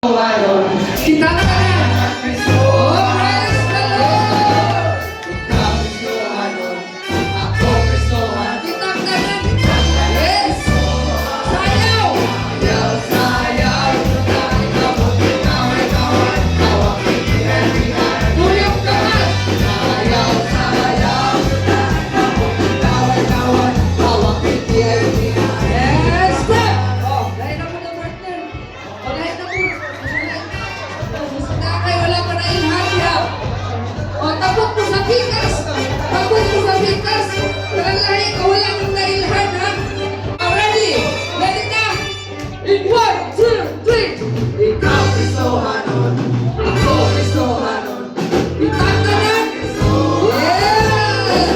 Kita na ka na! Oh, praise the Lord! Ikaw Kristohanon, ako Kristohan. Kita ka na! Yes! Sayaw! Sayaw, sayaw, tunay na magkikaway kawan. Hawak itinitihan. Tuyok ka na! Sayaw, sayaw, tunay na magkikaway kawan. Hawak itinitihan. Yes! Step! Oh, dahil na po na partner. Oh, dahil na po. Gusto na kayo, wala pa na ilham. Oh, tabok mo sa bigas! Tabok mo sa bigas! Nalalahi ka, wala nang nailhan, ha? Oh, ready? Ready na? In 1, 2, 3! Ikaw Kristohanon, ako Kristohanon. Kita ka na! Yeah!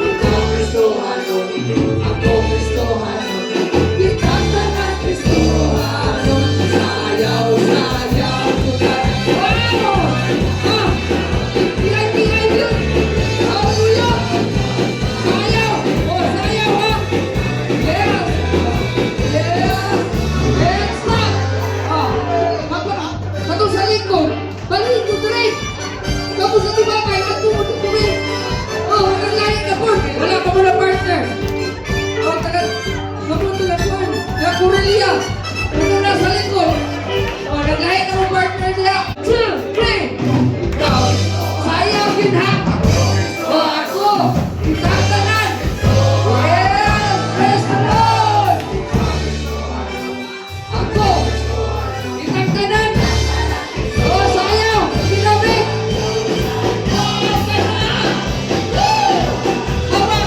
Ikaw Kristohanon, ako Kristohanon. Kita ka na! Kristohanon, sayaw, sayaw, tunay. Wow! Ah! Behind yun! Hallelujah! Sayaw! Oh, sayaw, ha? Yes! Yes! Yes! Stop! Ah! Kato sa likod! Balik mo direct! Kato sa tibabay! Kato mo tutuloy! Oh, walang lahi ka po! Wala ka mo na partner! Oh, tagal! Kapunto lang po! Kaya Corelia! Ano na sa likod? Oh, naglahi ka mo partner niya! 2, 3! Ikaw Sayaw yun ha! Oh, ako! Itatanan! Yes! Praise the Lord! Ako! Itatanan! Oh, sayaw! Kinabik! Oh, tanan! Tama!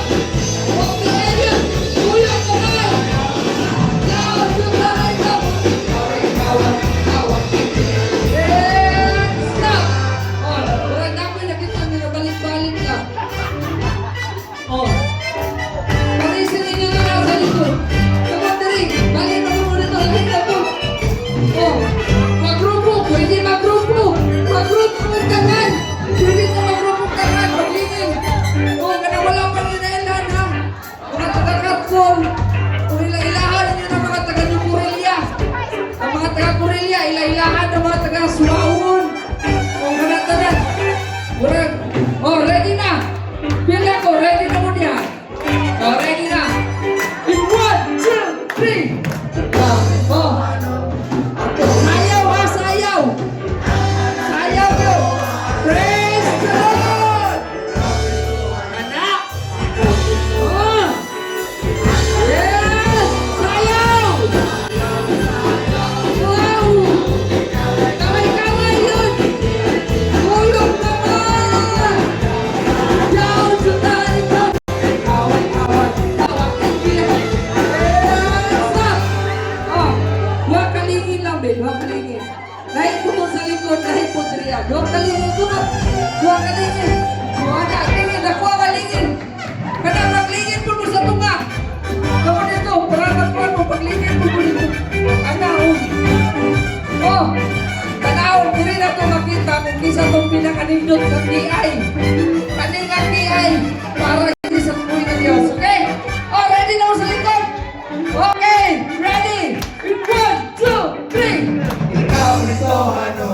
Okay, Eliot! Tuyok ka na! Yaw! Yung taray ka! kawan, hawak Yes! Stop! Oh, wala na ako nakita nila balik-balik ka. Oh. Parisin ninyo na lang sa likod. Come on, Dari. Balik na mo muna ito. Lahat na po. Oh. Magrupo. Pwede magrupo. Magrupo ng tangan. Pwede ka magrupo ng tangan. Paglingin. Oh, kana wala pa nilailan ha. Mga taga-Katfol. Kung ilailahan ninyo ng mga taga-New Corelia. Ang mga taga-Corelia, ilailahan ng mga taga-Suwaon. Oh, kanat-tanat. Murag. Oh, ready na. Pila ko, ready na mo niya. Oh, ready na. In 1, 2, 3. Oh. Sayaw ha, sayaw. Sayaw ko. Praise the Lord. Anak. Oh. Yes. Sayaw. Wow. Kamay-kamay yun. Tulog naman. Yaw, sundali ko. kawan, Tawag ng bilang. Yes. Stop. Oh. Huwag kalingin lang, babe. Huwag kalingin. Dahil po sa likod, dahil po diriya. Huwag kalingin ko na. Huwag kalingin. Huwag kalingin. Ako ang kalingin. Kada maglingin po mo sa tunga. Kamu dito. Para magpuan mo. Paglingin mo po dito. Ano? Oh. Tanaw. Diri na ito makita kung kisa itong pinaka-nindot ng DI. Kaning ang DI. Para hindi sa tuloy ng Diyos. Okay? Oh, ready na ako sa likod. Okay. Ready. In 1, 2, 3. ikaw Kristohanon.